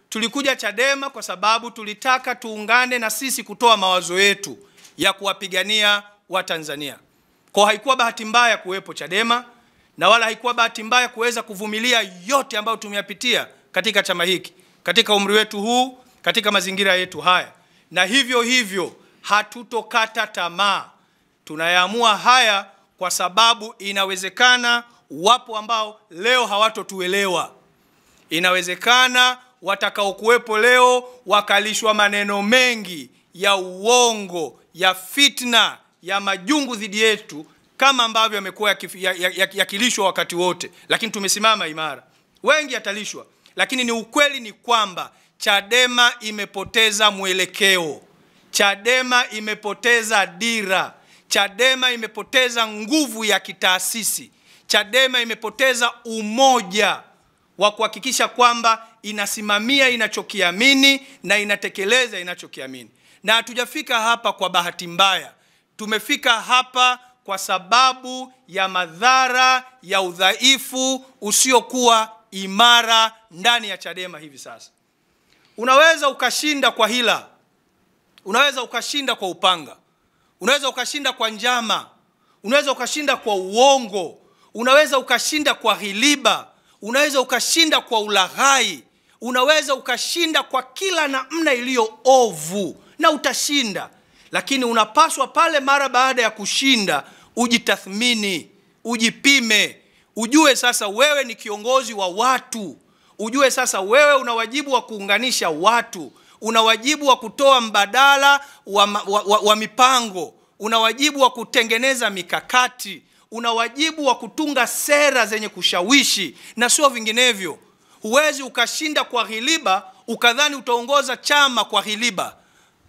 tulikuja Chadema kwa sababu tulitaka tuungane na sisi kutoa mawazo yetu ya kuwapigania Watanzania. Kwa haikuwa bahati mbaya kuwepo Chadema, na wala haikuwa bahati mbaya kuweza kuvumilia yote ambayo tumeyapitia katika chama hiki, katika umri wetu huu, katika mazingira yetu haya. Na hivyo hatutokata tamaa. Tunayaamua haya kwa sababu inawezekana wapo ambao leo hawatotuelewa. Inawezekana watakaokuwepo leo wakalishwa maneno mengi ya uongo, ya fitna, ya majungu dhidi yetu kama ambavyo yamekuwa yakilishwa wakati wote. Lakini tumesimama imara. Wengi yatalishwa, lakini ni ukweli ni kwamba Chadema imepoteza mwelekeo. Chadema imepoteza dira. Chadema imepoteza nguvu ya kitaasisi. Chadema imepoteza umoja wa kuhakikisha kwamba inasimamia inachokiamini na inatekeleza inachokiamini. Na hatujafika hapa kwa bahati mbaya. Tumefika hapa kwa sababu ya madhara ya udhaifu usiokuwa imara ndani ya Chadema hivi sasa. Unaweza ukashinda kwa hila. Unaweza ukashinda kwa upanga. Unaweza ukashinda kwa njama. Unaweza ukashinda kwa uongo. Unaweza ukashinda kwa hiliba. Unaweza ukashinda kwa ulaghai. Unaweza ukashinda kwa kila namna iliyo ovu, na utashinda. Lakini unapaswa pale mara baada ya kushinda ujitathmini, ujipime, ujue sasa wewe ni kiongozi wa watu. Ujue sasa wewe una wajibu wa kuunganisha watu. Una wajibu wa kutoa mbadala wa mipango. Una wajibu wa kutengeneza mikakati. Una wajibu wa kutunga sera zenye kushawishi na sio vinginevyo. Huwezi ukashinda kwa hiliba ukadhani utaongoza chama kwa hiliba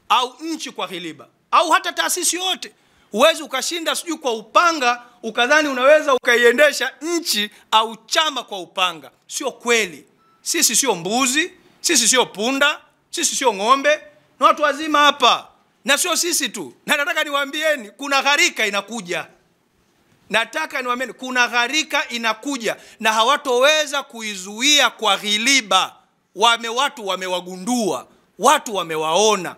au nchi kwa hiliba au hata taasisi yote. Huwezi ukashinda sijui kwa upanga ukadhani unaweza ukaiendesha nchi au chama kwa upanga. Sio kweli. Sisi sio mbuzi, sisi sio punda, sisi sio ng'ombe, na watu wazima hapa. Na sio sisi tu. Na nataka niwaambieni kuna gharika inakuja. Nataka niwaambieni kuna gharika inakuja na hawatoweza kuizuia kwa hiliba. Watu wamewagundua, watu wamewaona.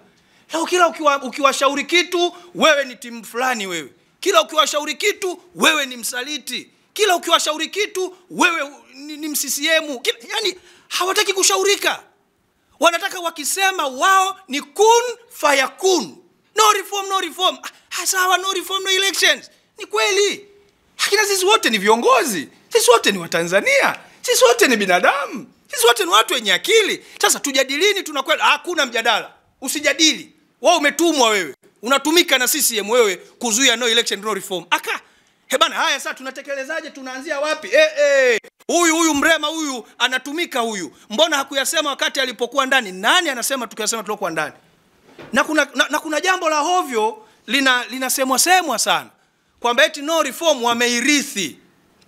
Leo kila ukiwashauri kitu wewe ni timu fulani wewe. Kila ukiwashauri kitu wewe ni msaliti. Kila ukiwashauri kitu wewe ni mCCM. Yani hawataki kushaurika. Wanataka wakisema wao ni kun fayakun. No reform, no reform. Sawa, no reform, no elections. Ni kweli. Lakini sisi wote ni viongozi. Sisi wote ni Watanzania. Sisi wote ni binadamu. Sisi wote ni watu wenye akili. Sasa tujadilini, tunakwenda. Hakuna mjadala. Usijadili. Wewe umetumwa wewe. Unatumika na CCM wewe kuzuia no election, no reform. Bana, haya sasa tunatekelezaje? Tunaanzia wapi? Huyu Mrema huyu anatumika huyu. Mbona hakuyasema wakati alipokuwa ndani? Nani anasema tukiyasema tulokuwa ndani? Na kuna jambo la hovyo linasemwa sana. Kwamba eti no reform wameirithi.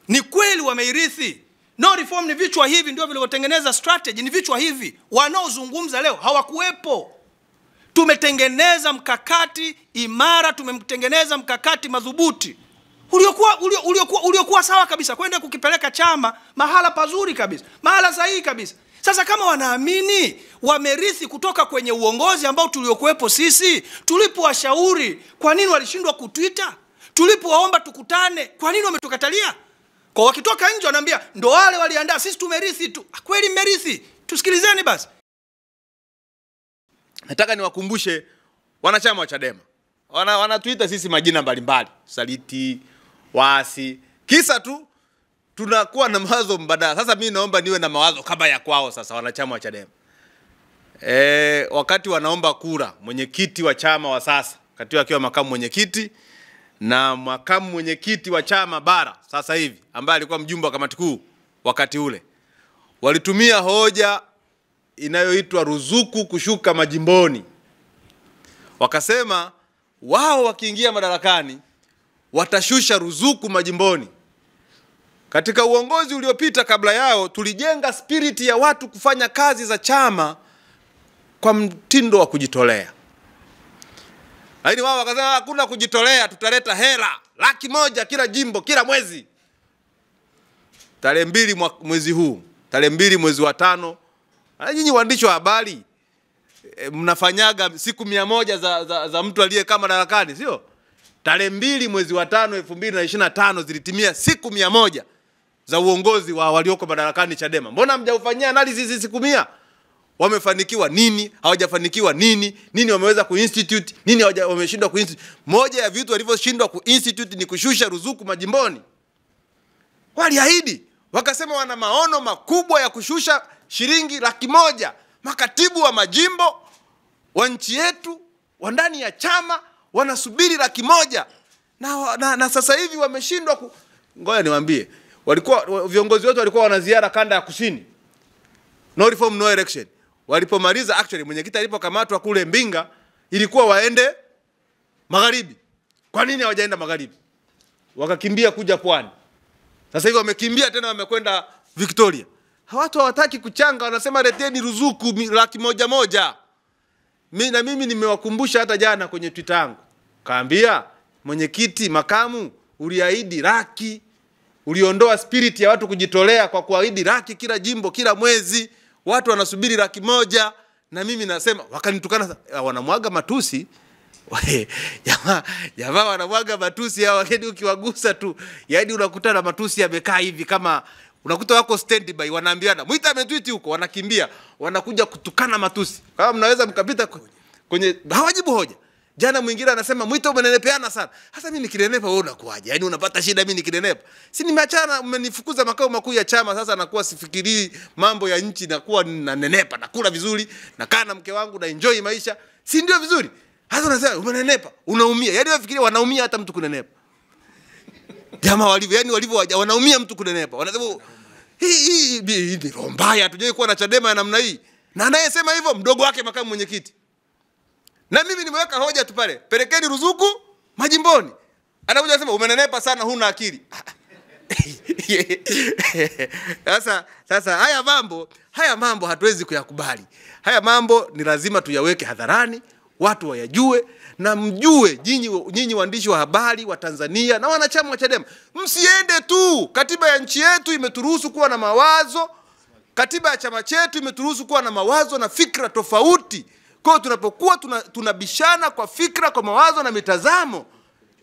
Ni kweli wameirithi. No reform ni vichwa hivi ndio vilivyotengeneza strategy, ni vichwa hivi. Wanaozungumza leo hawakuwepo. Tumetengeneza mkakati imara, tumetengeneza mkakati madhubuti. Uliokuwa sawa kabisa kwenda kukipeleka chama mahala pazuri kabisa, mahala sahihi kabisa. Sasa kama wanaamini wamerithi kutoka kwenye uongozi ambao tuliokuwepo sisi, tulipowashauri kwa nini walishindwa kutwita? Tulipowaomba tukutane, kwa nini wametukatalia? Kwa wakitoka nje wanaambia ndo wale waliandaa, sisi tumerithi tu. Kweli mmerithi? Tusikilizeni basi. Nataka niwakumbushe wanachama wa Chadema. Wanatuita sisi majina mbalimbali, saliti, waasi. Kisa tu tunakuwa na mawazo mbadala. Sasa mimi naomba niwe na mawazo kama ya kwao sasa wanachama wa Chadema. Wakati wanaomba kura mwenyekiti wa chama wa sasa, kati akiwa makamu mwenyekiti na makamu mwenyekiti wa chama bara sasa hivi ambaye alikuwa mjumbe wa kamati kuu wakati ule, walitumia hoja inayoitwa ruzuku kushuka majimboni. Wakasema wao wakiingia madarakani watashusha ruzuku majimboni. Katika uongozi uliopita kabla yao tulijenga spiriti ya watu kufanya kazi za chama kwa mtindo wa kujitolea. Lakini wao wakasema hakuna kujitolea, tutaleta hela 100,000 kila jimbo kila mwezi. Tarehe 2 mwezi huu, tarehe 2 mwezi wa 5 Nyinyi waandishi wa habari mnafanyaga siku 100 za mtu aliyekaa madarakani, sio? Tarehe 2 mwezi wa 5 2025 zilitimia siku 100 za uongozi wa walioko madarakani Chadema. Mbona mjaufanyia analysis siku 100? Wamefanikiwa nini? Hawajafanikiwa nini? Nini wameweza kuinstitute? Nini wameshindwa kuinstitute? Moja ya vitu walivyoshindwa kuinstitute ni kushusha ruzuku majimboni. Waliahidi, wakasema wana maono makubwa ya kushusha shilingi 100,000. Makatibu wa majimbo wa nchi yetu wa ndani ya chama wanasubiri 100,000. Na sasa hivi wameshindwa ngoja niwaambie, walikuwa viongozi wetu walikuwa wana ziara kanda ya kusini. No reform no election. Walipomaliza actually mwenyekiti alipokamatwa kule Mbinga ilikuwa waende magharibi. Kwa nini hawajaenda magharibi? Wakakimbia kuja pwani. Sasa hivi wamekimbia tena wamekwenda Victoria. Watu hawataki kuchanga, wanasema leteni ruzuku 100,000. Mimi nimewakumbusha hata jana kwenye Twitter yangu. Kaambia mwenyekiti, makamu, uliahidi laki. Uliondoa spirit ya watu kujitolea kwa kuahidi laki kila jimbo kila mwezi. Watu wanasubiri 100,000 na mimi nasema wakanitukana, wanamwaga matusi. Jamaa wanamwaga matusi hao, yaani ukiwagusa tu, yaani unakuta na matusi yamekaa hivi kama unakuta wako standby, wanaambiana Mwita ametweet huko, wanakimbia wanakuja kutukana matusi. Kama mnaweza mkapita kwenye hawajibu hoja. Jana mwingine anasema Mwita umenenepeana sana. Hata mimi nikinenepa wewe unakuaje? Yaani unapata shida mimi nikinenepa. Si nimeachana, mmenifukuza makao makuu ya chama, sasa nakuwa sifikirii mambo ya nchi, nakuwa nanenepa, nakula vizuri, nakaa na mke wangu na enjoy maisha. Si ndio vizuri? Hata unasema umenenepa, unaumia. Yaani wafikiria wanaumia hata mtu kunenepa. Jamaa walivyo, yaani walivyo wanaumia mtu kunenepa. Wanasema hii ni roho mbaya, hatujai kuwa na Chadema ya namna hii. Na anayesema hivyo mdogo wake makamu mwenyekiti. Na mimi nimeweka hoja tu pale, pelekeni ruzuku majimboni. Anakuja kusema umenenepa sana, huna akili. Sasa haya mambo hatuwezi kuyakubali. Haya mambo ni lazima tuyaweke hadharani, watu wayajue na mjue. Nyinyi waandishi wa habari wa Tanzania na wanachama wa Chadema, msiende tu. Katiba ya nchi yetu imeturuhusu kuwa na mawazo. Katiba ya chama chetu imeturuhusu kuwa na mawazo na fikra tofauti. Kwa tunapokuwa tunabishana kwa fikra, kwa mawazo na mitazamo,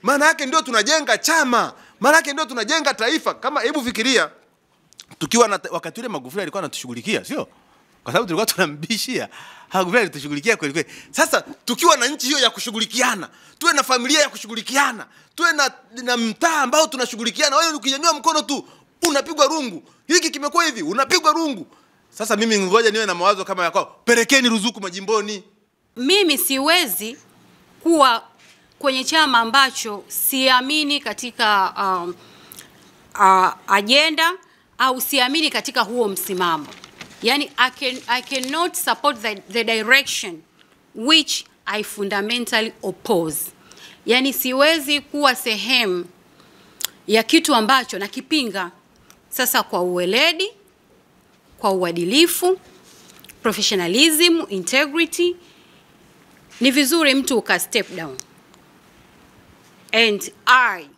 maana yake ndio tunajenga chama, maana yake ndio tunajenga taifa. Kama hebu fikiria tukiwa wakati ule Magufuli alikuwa anatushughulikia, sio? Kwa sababu tulikuwa tunambishia, Magufuli alitushughulikia kweli kweli. Sasa tukiwa na nchi hiyo ya kushughulikiana, tuwe na familia ya kushughulikiana, tuwe na mtaa ambao tunashughulikiana. Wewe ukinyanyua mkono tu unapigwa rungu. Hiki kimekuwa hivi, unapigwa rungu. Sasa mimi ngoja niwe na mawazo kama yako. Pelekeni ruzuku majimboni. Mimi siwezi kuwa kwenye chama ambacho siamini katika agenda au siamini katika huo msimamo. Yani I cannot support the direction which I fundamentally oppose. Yani siwezi kuwa sehemu ya kitu ambacho nakipinga. Sasa kwa uweledi, kwa uadilifu, professionalism, integrity, ni vizuri mtu uka step down. And I,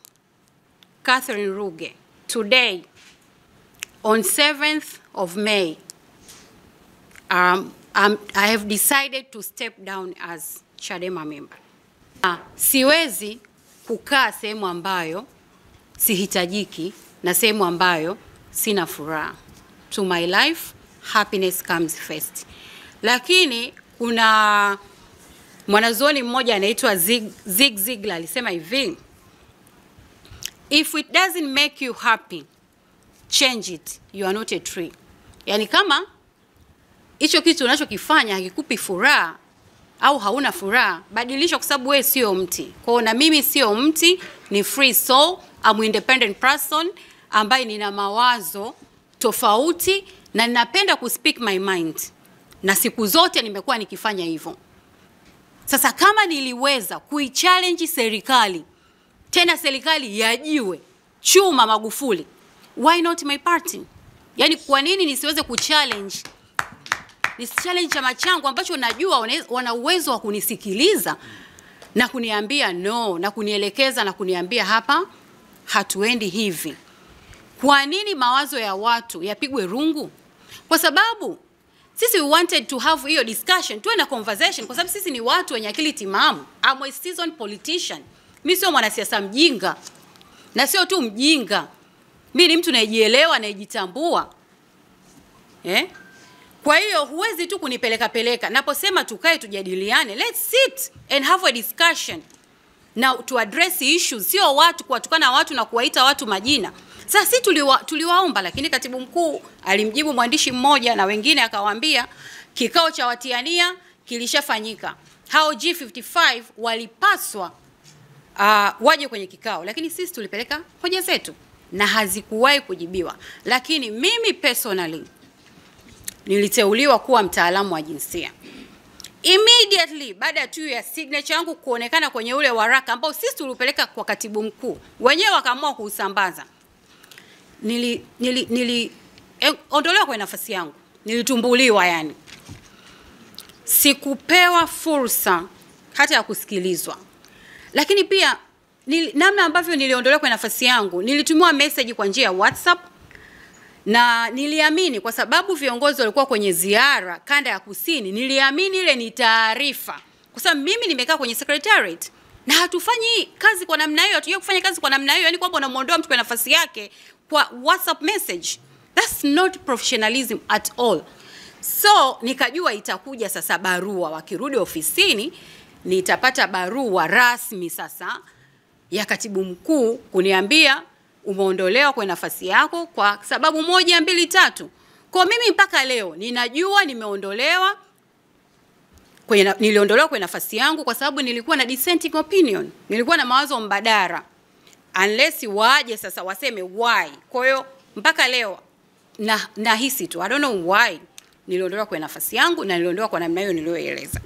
Catherine Ruge, today on 7th of May, I have decided to step down as Chadema member. Siwezi kukaa sehemu ambayo sihitajiki na sehemu ambayo sina furaha. To my life, happiness comes first. Lakini kuna mwanazuoni mmoja anaitwa Zig Ziglar alisema hivi, if it doesn't make you happy, change it. You are not a tree. Yani kama hicho kitu unachokifanya hakikupi furaha au hauna furaha, badilisha, kwa sababu wewe sio mti. Kwa na mimi sio mti, ni free soul, I'm independent person ambaye nina mawazo tofauti na ninapenda kuspeak my mind. Na siku zote nimekuwa nikifanya hivyo. Sasa kama niliweza kuichallenge serikali, tena serikali ya jiwe, chuma Magufuli, why not my party? Yani kwa nini nisiweze kuchallenge? Nisichallenge chama changu ambacho najua wana uwezo wa kunisikiliza na kuniambia no, na kunielekeza na kuniambia hapa hatuendi hivi. Kwa nini mawazo ya watu yapigwe rungu? Kwa sababu sisi we wanted to have hiyo discussion, tuwe na conversation, kwa sababu sisi ni watu wenye akili timamu. I'm a seasoned politician. Mimi sio mwanasiasa mjinga. Na sio tu mjinga. Mimi ni mtu najielewa, najitambua. Kwa hiyo huwezi tu kunipeleka. Naposema tukae tujadiliane, let's sit and have a discussion. Now to address issues, sio watu kuwatukana watu na kuwaita watu majina. Sasa si tuliwaomba, lakini katibu mkuu alimjibu mwandishi mmoja na wengine akawaambia kikao cha watiania kilishafanyika. Hao G55 walipaswa waje kwenye kikao, lakini sisi tulipeleka hoja zetu na hazikuwahi kujibiwa. Lakini mimi personally niliteuliwa kuwa mtaalamu wa jinsia. Immediately baada tu ya signature yangu kuonekana kwenye ule waraka ambao sisi tulipeleka kwa katibu mkuu, wenyewe wakaamua kuusambaza, ondolewa kwa nafasi yangu, nilitumbuliwa yani. Sikupewa fursa hata ya kusikilizwa. Lakini pia namna ambavyo niliondolewa kwa nafasi yangu, nilitumiwa message kwa njia ya WhatsApp, na niliamini kwa sababu viongozi walikuwa kwenye ziara kanda ya kusini, niliamini ile ni taarifa. Kwa sababu mimi nimekaa kwenye secretariat na hatufanyi kazi kwa namna hiyo, hatujui kufanya kazi kwa namna hiyo, yani kwamba unamuondoa mtu kwa nafasi yake kwa WhatsApp message. That's not professionalism at all. So nikajua itakuja sasa barua, wakirudi ofisini nitapata barua rasmi sasa ya katibu mkuu kuniambia umeondolewa kwa nafasi yako kwa sababu 1, 2, 3. Kwa mimi mpaka leo ninajua nimeondolewa niliondolewa kwa nafasi yangu kwa sababu nilikuwa na dissenting opinion, nilikuwa na mawazo mbadala. Unless waje sasa waseme why. Kwa hiyo mpaka leo nahisi tu, I don't know why niliondolewa kwa nafasi yangu na niliondolewa kwa namna hiyo niliyoeleza.